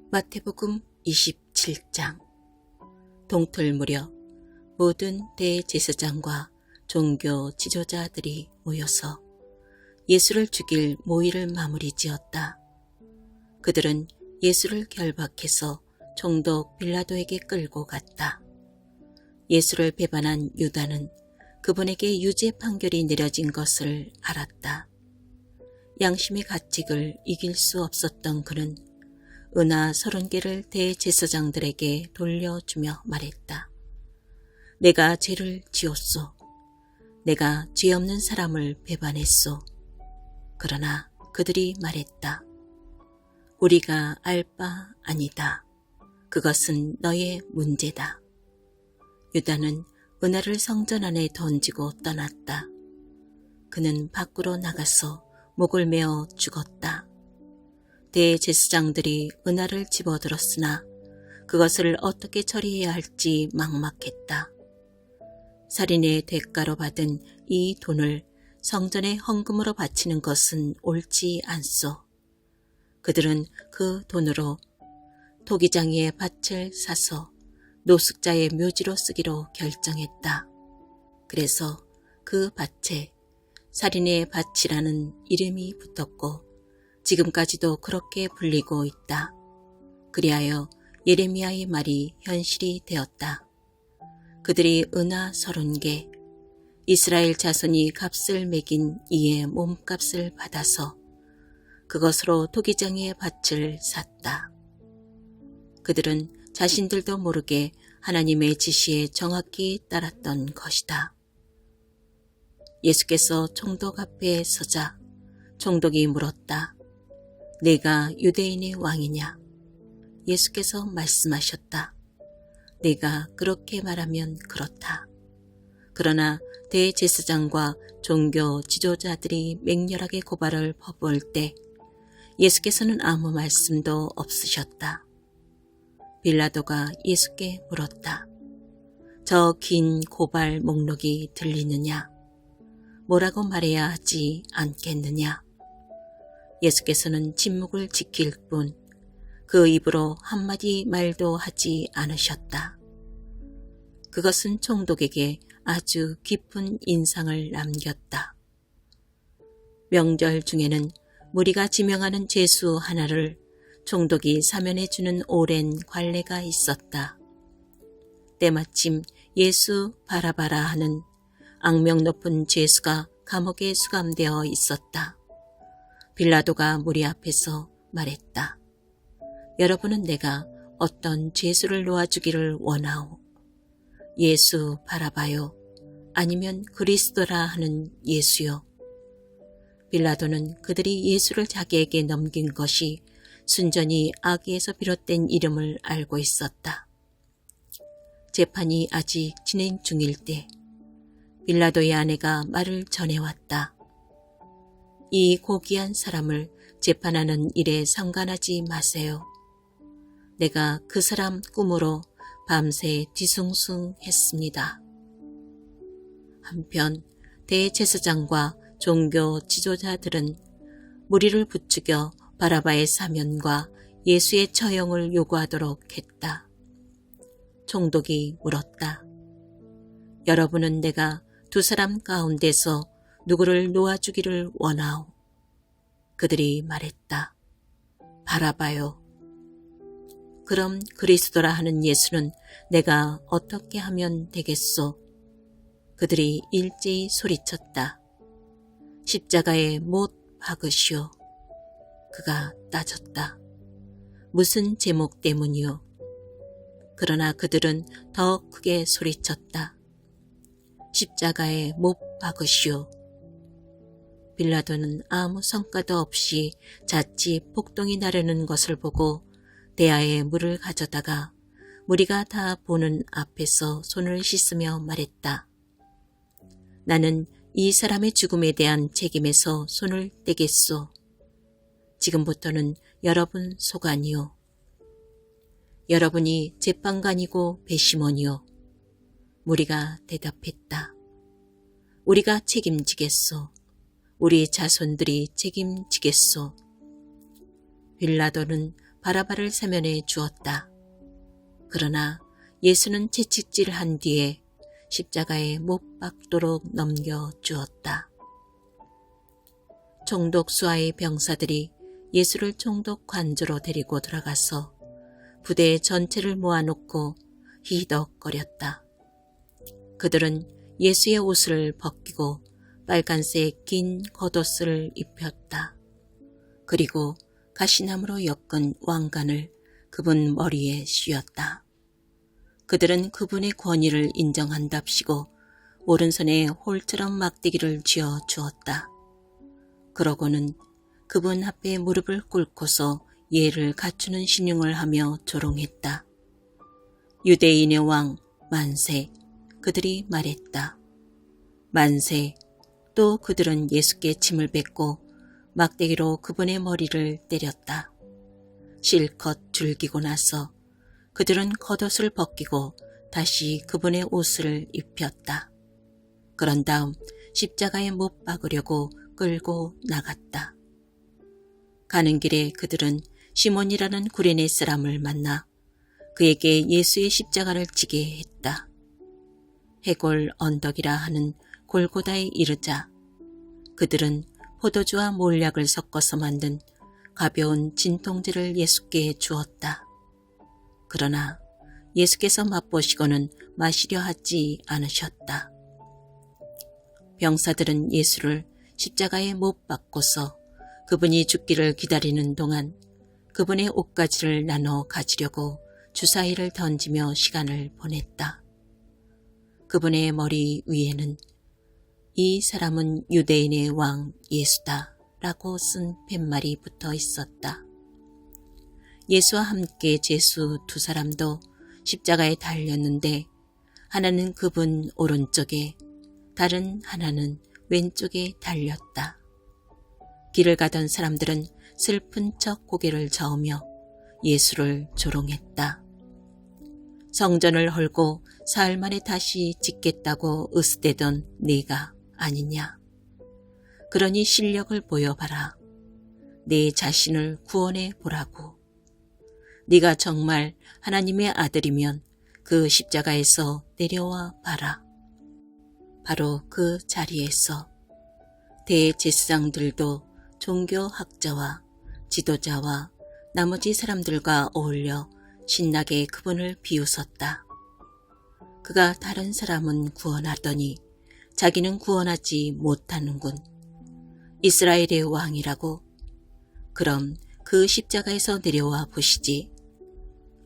마태복음 27장. 동틀 무렵 모든 대제사장과 종교 지도자들이 모여서 예수를 죽일 모의를 마무리 지었다. 그들은 예수를 결박해서 총독 빌라도에게 끌고 갔다. 예수를 배반한 유다는 그분에게 유죄 판결이 내려진 것을 알았다. 양심의 가책을 이길 수 없었던 그는 은하 30개를 대제사장들에게 돌려주며 말했다. 내가 죄를 지었소. 내가 죄 없는 사람을 배반했소. 그러나 그들이 말했다. 우리가 알 바 아니다. 그것은 너의 문제다. 유다는 은하를 성전 안에 던지고 떠났다. 그는 밖으로 나가서 목을 메어 죽었다. 대제사장들이 은하를 집어들었으나 그것을 어떻게 처리해야 할지 막막했다. 살인의 대가로 받은 이 돈을 성전에 헌금으로 바치는 것은 옳지 않소. 그들은 그 돈으로 토기장이의 밭을 사서 노숙자의 묘지로 쓰기로 결정했다. 그래서 그 밭에 살인의 밭이라는 이름이 붙었고 지금까지도 그렇게 불리고 있다. 그리하여 예레미야의 말이 현실이 되었다. 그들이 은하 30개, 이스라엘 자손이 값을 매긴 이의 몸값을 받아서 그것으로 토기장의 밭을 샀다. 그들은 자신들도 모르게 하나님의 지시에 정확히 따랐던 것이다. 예수께서 총독 앞에 서자 총독이 물었다. 내가 유대인의 왕이냐? 예수께서 말씀하셨다. 내가 그렇게 말하면 그렇다. 그러나 대제사장과 종교 지도자들이 맹렬하게 고발을 퍼부을 때 예수께서는 아무 말씀도 없으셨다. 빌라도가 예수께 물었다. 저 긴 고발 목록이 들리느냐? 뭐라고 말해야 하지 않겠느냐? 예수께서는 침묵을 지킬 뿐 그 입으로 한마디 말도 하지 않으셨다. 그것은 총독에게 아주 깊은 인상을 남겼다. 명절 중에는 무리가 지명하는 죄수 하나를 총독이 사면해 주는 오랜 관례가 있었다. 때마침 예수 바라바라 하는 악명 높은 죄수가 감옥에 수감되어 있었다. 빌라도가 무리 앞에서 말했다. 여러분은 내가 어떤 죄수를 놓아주기를 원하오. 예수 바라바요. 아니면 그리스도라 하는 예수요. 빌라도는 그들이 예수를 자기에게 넘긴 것이 순전히 악의에서 비롯된 이름을 알고 있었다. 재판이 아직 진행 중일 때 빌라도의 아내가 말을 전해왔다. 이 고귀한 사람을 재판하는 일에 상관하지 마세요. 내가 그 사람 꿈으로 밤새 뒤숭숭했습니다. 한편 대제사장과 종교 지도자들은 무리를 부추겨 바라바의 사면과 예수의 처형을 요구하도록 했다. 총독이 물었다. 여러분은 내가 두 사람 가운데서 누구를 놓아주기를 원하오. 그들이 말했다. 바라바요. 그럼 그리스도라 하는 예수는 내가 어떻게 하면 되겠소? 그들이 일제히 소리쳤다. 십자가에 못 박으시오. 그가 따졌다. 무슨 제목 때문이오? 그러나 그들은 더 크게 소리쳤다. 십자가에 못 박으시오. 빌라도는 아무 성과도 없이 자칫 폭동이 나려는 것을 보고 대야에 물을 가져다가 무리가 다 보는 앞에서 손을 씻으며 말했다. 나는 이 사람의 죽음에 대한 책임에서 손을 떼겠소. 지금부터는 여러분 소관이요. 여러분이 재판관이고 배심원이요. 무리가 대답했다. 우리가 책임지겠소. 우리 자손들이 책임지겠소. 빌라도는 바라바를 사면해 주었다. 그러나 예수는 채찍질한 뒤에 십자가에 못 박도록 넘겨주었다. 총독수하의 병사들이 예수를 총독 관저로 데리고 들어가서 부대 전체를 모아놓고 히덕거렸다. 그들은 예수의 옷을 벗기고 빨간색 긴 겉옷을 입혔다. 그리고 가시나무로 엮은 왕관을 그분 머리에 씌웠다. 그들은 그분의 권위를 인정한답시고 오른손에 홀처럼 막대기를 쥐어 주었다. 그러고는 그분 앞에 무릎을 꿇고서 예를 갖추는 신용을 하며 조롱했다. 유대인의 왕 만세, 그들이 말했다. 만세. 또 그들은 예수께 침을 뱉고 막대기로 그분의 머리를 때렸다. 실컷 즐기고 나서 그들은 겉옷을 벗기고 다시 그분의 옷을 입혔다. 그런 다음 십자가에 못 박으려고 끌고 나갔다. 가는 길에 그들은 시몬이라는 구레네 사람을 만나 그에게 예수의 십자가를 지게 했다. 해골 언덕이라 하는 골고다에 이르자 그들은 포도주와 몰약을 섞어서 만든 가벼운 진통제를 예수께 주었다. 그러나 예수께서 맛보시고는 마시려 하지 않으셨다. 병사들은 예수를 십자가에 못 박고서 그분이 죽기를 기다리는 동안 그분의 옷가지를 나눠 가지려고 주사위를 던지며 시간을 보냈다. 그분의 머리 위에는 이 사람은 유대인의 왕 예수다 라고 쓴 팻말이 붙어 있었다. 예수와 함께 제수 두 사람도 십자가에 달렸는데 하나는 그분 오른쪽에 다른 하나는 왼쪽에 달렸다. 길을 가던 사람들은 슬픈 척 고개를 저으며 예수를 조롱했다. 성전을 헐고 사흘 만에 다시 짓겠다고 으스대던 네가 아니냐. 그러니 실력을 보여봐라. 네 자신을 구원해 보라고. 네가 정말 하나님의 아들이면 그 십자가에서 내려와 봐라. 바로 그 자리에서 대제사장들도 종교학자와 지도자와 나머지 사람들과 어울려 신나게 그분을 비웃었다. 그가 다른 사람은 구원하더니 자기는 구원하지 못하는군. 이스라엘의 왕이라고? 그럼 그 십자가에서 내려와 보시지.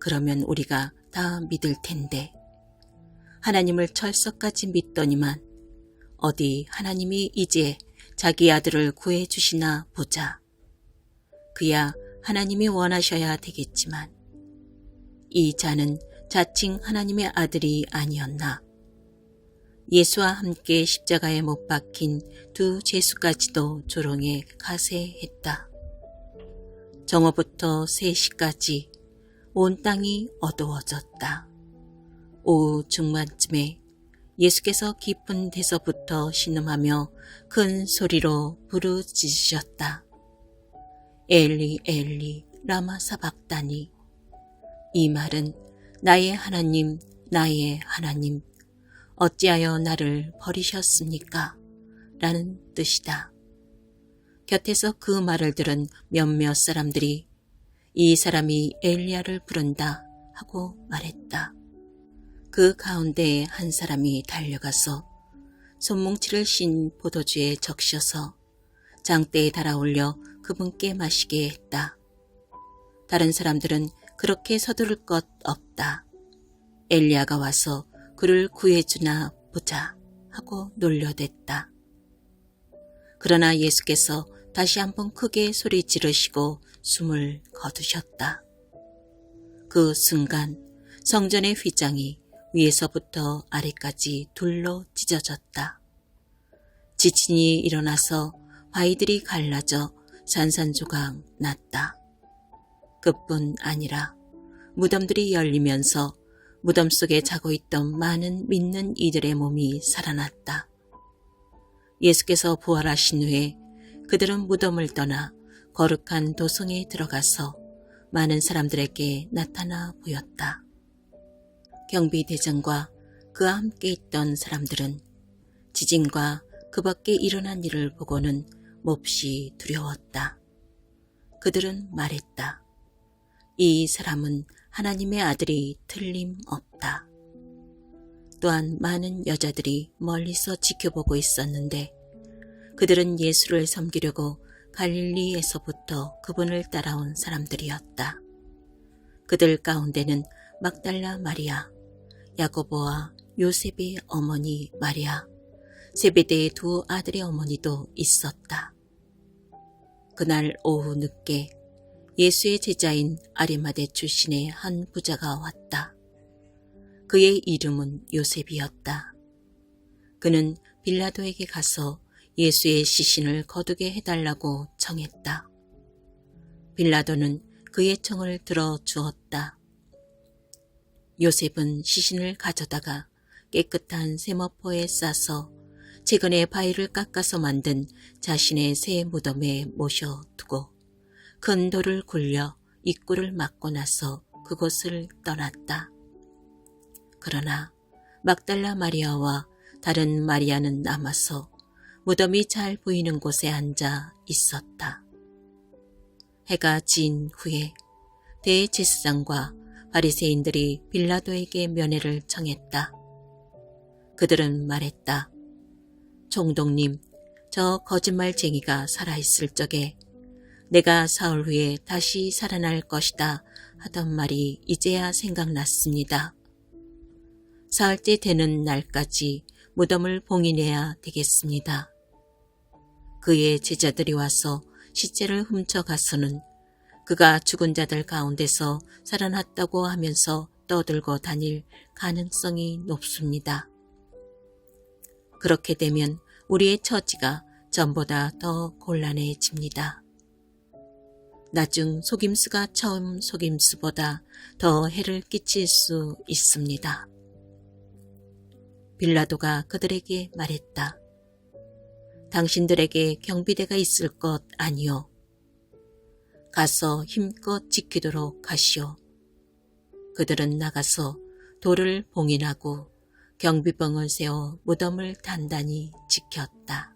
그러면 우리가 다 믿을 텐데. 하나님을 철석같이 믿더니만 어디 하나님이 이제 자기 아들을 구해주시나 보자. 그야 하나님이 원하셔야 되겠지만 이 자는 자칭 하나님의 아들이 아니었나. 예수와 함께 십자가에 못 박힌 두 제수까지도 조롱에 가세했다. 정오부터 3시까지 온 땅이 어두워졌다. 오후 중반쯤에 예수께서 깊은 데서부터 신음하며 큰 소리로 부르짖으셨다. 엘리 엘리 라마 사박다니. 이 말은 나의 하나님 나의 하나님 어찌하여 나를 버리셨습니까? 라는 뜻이다. 곁에서 그 말을 들은 몇몇 사람들이 이 사람이 엘리야를 부른다 하고 말했다. 그 가운데에 한 사람이 달려가서 손뭉치를 신 포도주에 적셔서 장대에 달아올려 그분께 마시게 했다. 다른 사람들은 그렇게 서두를 것 없다. 엘리야가 와서 그를 구해주나 보자 하고 놀려댔다. 그러나 예수께서 다시 한번 크게 소리 지르시고 숨을 거두셨다. 그 순간 성전의 휘장이 위에서부터 아래까지 둘로 찢어졌다. 지진이 일어나서 바위들이 갈라져 산산조각 났다. 그뿐 아니라 무덤들이 열리면서 무덤 속에 자고 있던 많은 믿는 이들의 몸이 살아났다. 예수께서 부활하신 후에 그들은 무덤을 떠나 거룩한 도성에 들어가서 많은 사람들에게 나타나 보였다. 경비대장과 그와 함께 있던 사람들은 지진과 그 밖에 일어난 일을 보고는 몹시 두려웠다. 그들은 말했다. 이 사람은 하나님의 아들이 틀림없다. 또한 많은 여자들이 멀리서 지켜보고 있었는데 그들은 예수를 섬기려고 갈릴리에서부터 그분을 따라온 사람들이었다. 그들 가운데는 막달라 마리아, 야고보와 요셉의 어머니 마리아, 세베대의 두 아들의 어머니도 있었다. 그날 오후 늦게 예수의 제자인 아리마대 출신의 한 부자가 왔다. 그의 이름은 요셉이었다. 그는 빌라도에게 가서 예수의 시신을 거두게 해달라고 청했다. 빌라도는 그의 청을 들어주었다. 요셉은 시신을 가져다가 깨끗한 세마포에 싸서 최근에 바위를 깎아서 만든 자신의 새 무덤에 모셔두고 큰 돌을 굴려 입구를 막고 나서 그곳을 떠났다. 그러나 막달라 마리아와 다른 마리아는 남아서 무덤이 잘 보이는 곳에 앉아 있었다. 해가 진 후에 대제사장과 바리새인들이 빌라도에게 면회를 청했다. 그들은 말했다. 총독님, 저 거짓말쟁이가 살아있을 적에 내가 사흘 후에 다시 살아날 것이다 하던 말이 이제야 생각났습니다. 사흘째 되는 날까지 무덤을 봉인해야 되겠습니다. 그의 제자들이 와서 시체를 훔쳐가서는 그가 죽은 자들 가운데서 살아났다고 하면서 떠들고 다닐 가능성이 높습니다. 그렇게 되면 우리의 처지가 전보다 더 곤란해집니다. 나중 속임수가 처음 속임수보다 더 해를 끼칠 수 있습니다. 빌라도가 그들에게 말했다. 당신들에게 경비대가 있을 것 아니요. 가서 힘껏 지키도록 하시오. 그들은 나가서 돌을 봉인하고 경비병을 세워 무덤을 단단히 지켰다.